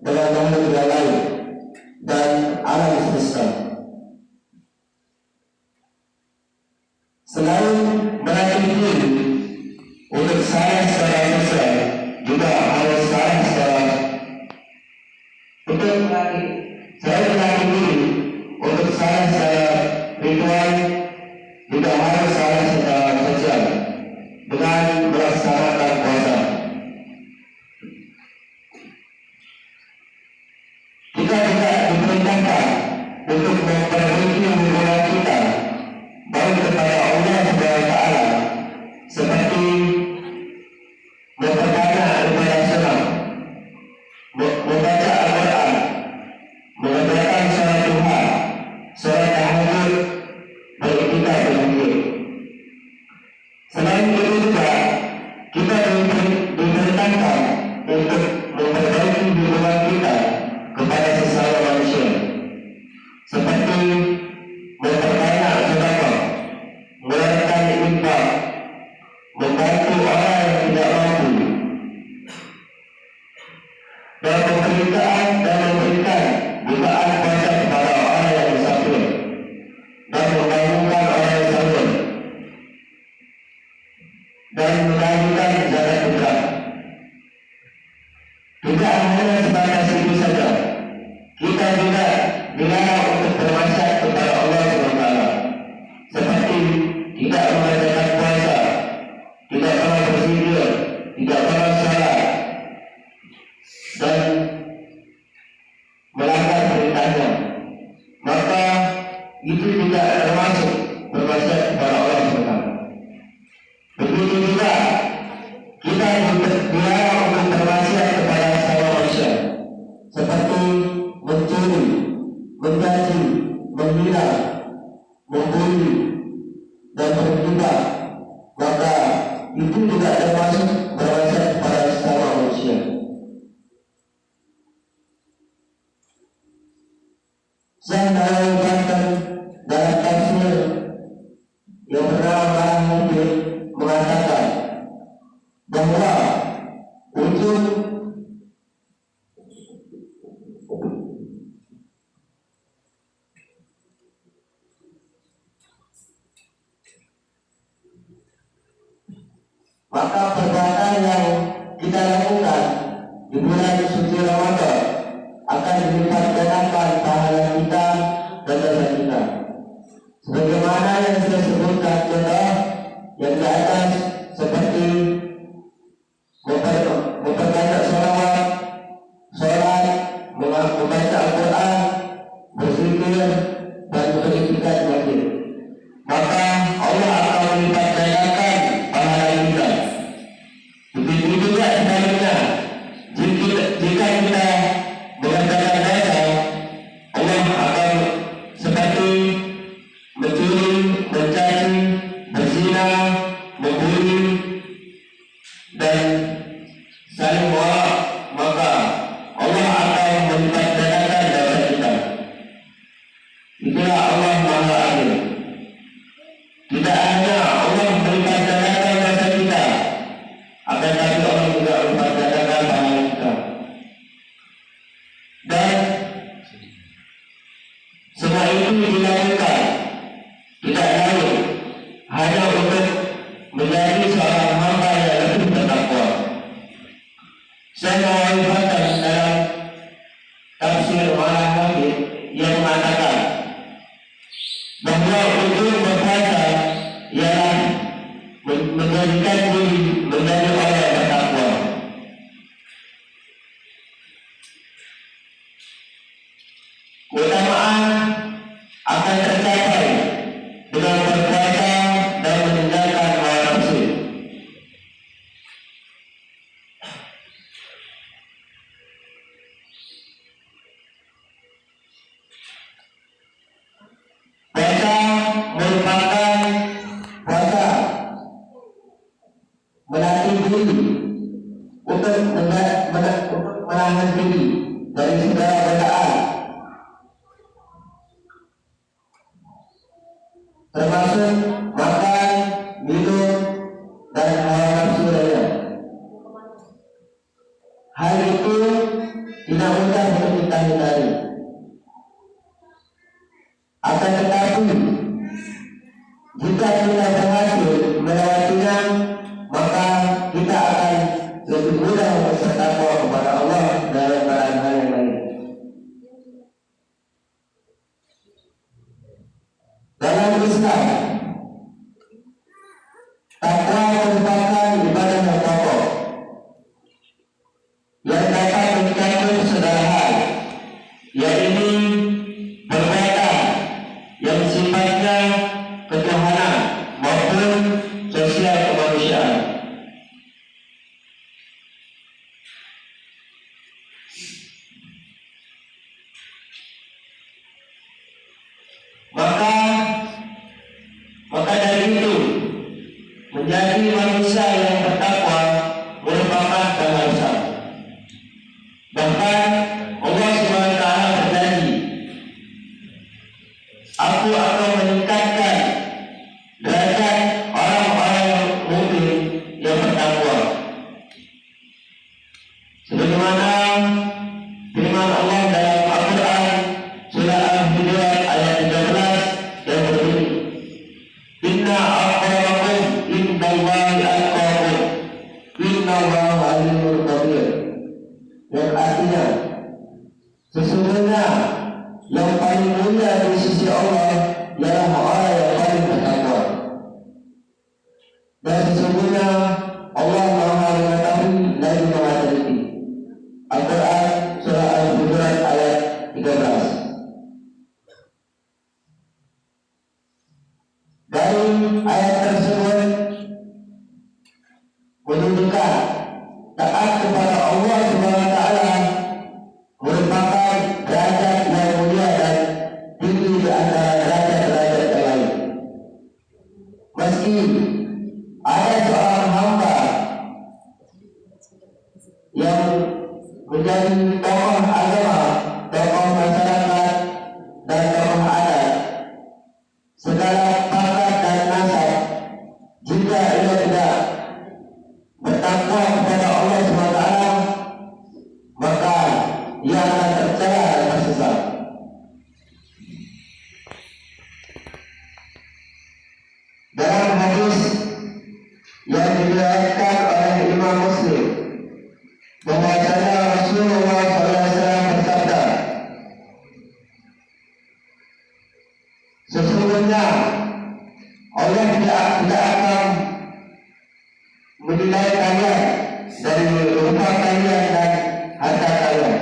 Dalam berwasiat pada sesama manusia. Saya mengatakan dalam tafsir yang bernama Barang Mungkin mengatakan bahwa wujud maka perbuatan yang kita lakukan di bulan suci Ramadan akan dilipat gandakan pahala kita dan dosa kita. Sebagaimana yang sudah sebutkan contoh yang di atas seperti memperbanyak sholawat, sholat, membaca Al-Quran, berzikir, dan beritikad wajib. Maka Allah akan melipat gandakan pahala kita. Begitu juga sebaliknya, jika kita mengerjakan dosa, Allah akan seperti mencuri, mencaci, berzina, membuli, dan saling menolak, maka Allah akan melipat gandakan dosa kita. Itulah Allah Maha Adil. Tidak hanya Allah melipat gandakan dosa kita, akan tapi Allah juga melipat gandakan pahala kita. Dan semua itu dilakukan tidak lain hanya untuk menjadi seorang hamba yang lebih bertakwa. Saya melihatkan dalam tafsir Barang Mungkin yang mengatakan bahwa untuk berpuasa ialah menjadikan diri menjadi orang yang bertakwa. Keutamaan akan tercapai dengan berpuasa dan meninggalkan hawa nafsu. Puasa merupakan puasa melatih diri untuk menahan diri dari segala godaan, termasuk makan, minum, dan hawa nafsu lainnya. Hal itu tidak mudah untuk kita hindari. Akan tetapi, jika kita berhasil melewatinya, maka kita akan lebih mudah untuk bertakwa kepada Allah dalam barang hal yang lain. Dalam Islam, takwa merupakan ibadah yang pokok yang dapat mencakup segala hal, yaitu perbuatan yang sifatnya ketuhanan maupun sosial kemanusiaan. Maka dari itu menjadi manusia yang bertakwa merupakan keharusan. Bahkan Allah SWT berjanji, Aku akan meningkatkan derajat orang-orang mukmin yang bertakwa. Sebagaimana firman Allah dalam Al-Quran surah Al-Hujurat ayat 13 yang berbunyi, Inna akramakum indallahi atqakum, innallaha alimul khabir. Yang artinya, sesungguhnya yang paling mulia di sisi Allah ialah orang yang paling bertakwa. Dan sesungguhnya Allah Maha mengetahui lagi Maha teliti. Al-Quran surah Al-Hujurat ayat 13. Dari ayat tersebut menunjukkan taat kepada Allah Subhanahu wa taala merupakan derajat yang mulia dan tinggi di antara derajat-derajat yang lain. Meski ada seorang hamba yang menjadi tokoh agama, tokoh masyarakat, dan tokoh adat, segala pangkat dan nasab, jika ia tidak bertakwa kepada Allah SWT, maka ia akan tercela dan tersesat. Dalam hadis yang diriwayatkan oleh Imam Muslim, bahwasanya Rasulullah SAW bersabda, sesungguhnya Allah tidak akan menilai kalian dari rupa kalian dan harta kalian,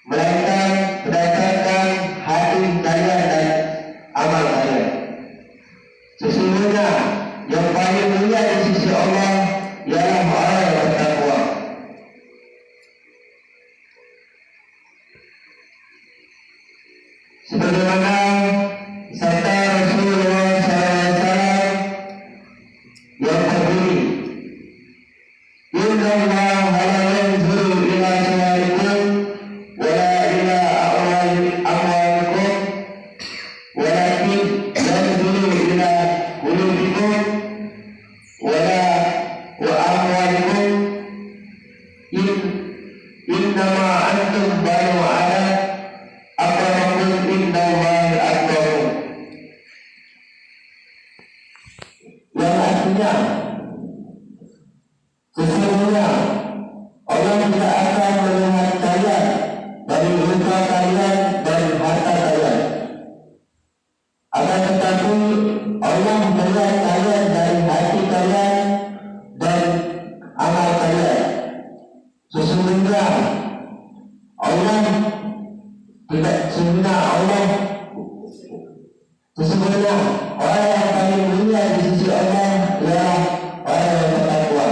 melainkan berdasarkan hati kalian dan amal kalian. Sesungguhnya yang paling mulia di sisi Allah ialah orang yang bertakwa. Sebagaimana sabda Rasulullah SAW yang berbunyi, Inna Allah la yanzuru ila suwarikum wala ila amwalikum walakin yanzuru ila qulubikum wala wa amwalikum innama antum banu adat apapun innallahi akbar. Yang artinya, sesungguhnya Allah tidak akan melihat kalian dari rupa kalian dan harta kalian, akan tetapi Allah melihat kalian dari hati kalian dan amal kalian. Sesungguhnya Allah sesungguhnya orang yang paling mulia di sisi Allah ialah orang yang bertakwa.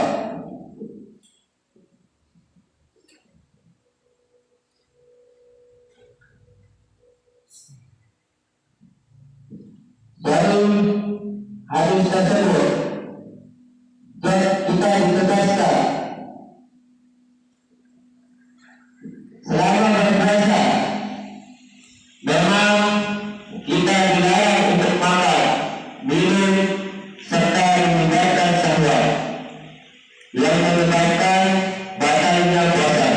Dari hadis tersebut kita ditegaskan selama berpuasa memang kita dilarang untuk makan, minum, serta meninggalkan syahwat yang menyebabkan batalnya puasa.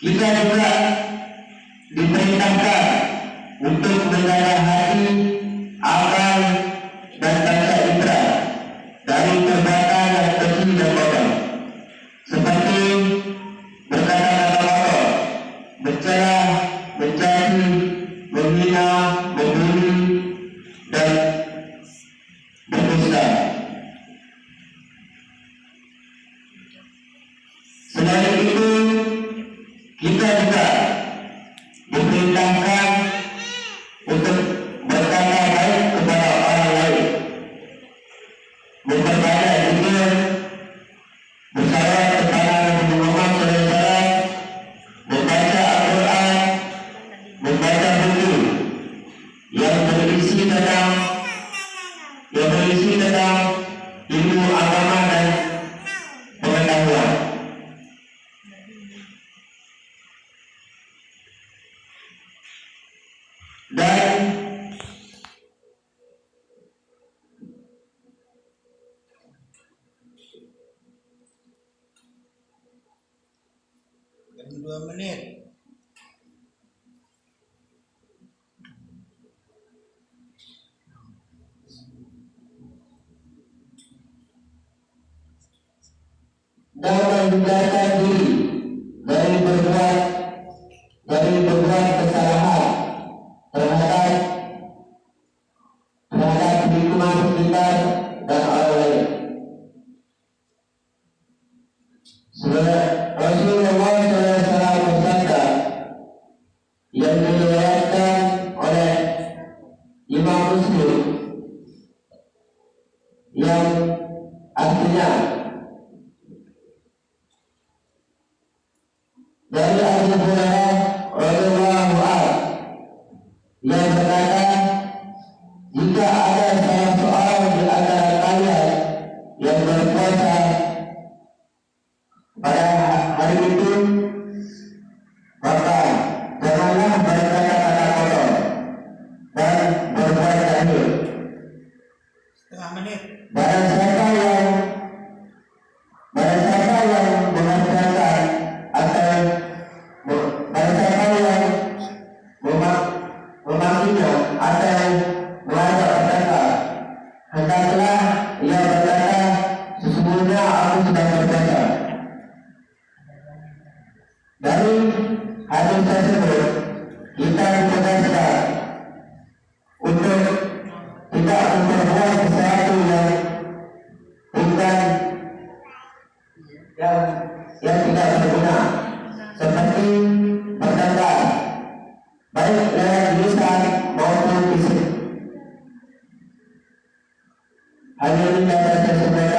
Kita juga diperintahkan untuk menjaga hati, akal, dan rasa indera dari perbuatan yang keji dan kotor, seperti berkata-kata kotor, mencela, mencaci, menghina, membuli, dan berdusta. Selain itu, kita juga diperintahkan untuk berkata baik kepada orang lain, memperbanyak zikir, bersalawat kepada Nabi Muhammad SAW, membaca Al-Quran, membaca buku yang berisi tentang ilmu agama dan pengetahuan. Dan Jam 2 menit. menghindarkan diri dari berbuat kesalahan terhadap lingkungan sekitar dan orang lain. Rasulullah SAW bersabda yang diriwayatkan oleh Imam Muslim yang artinya, dari Abu Hurairah radhiyallahu anhu yang berkata, jika ada salah seorang di antara kalian yang berpuasa pada hari itu, maka janganlah berkata-kata kotor dan berbuat jahil. Setengah menit. Barang siapa yang mengerjakan atau barang siapa yang memakinya atau mengajak berkata, hendaklah ia berkata, sesungguhnya aku sedang berpuasa. Dari hadis tersebut kita ditegaskan untuk tidak memperbuat sesuatu yang tidak berguna, seperti bertengkar, baik lewat lisan maupun fisik. Hal ini dapat tersebut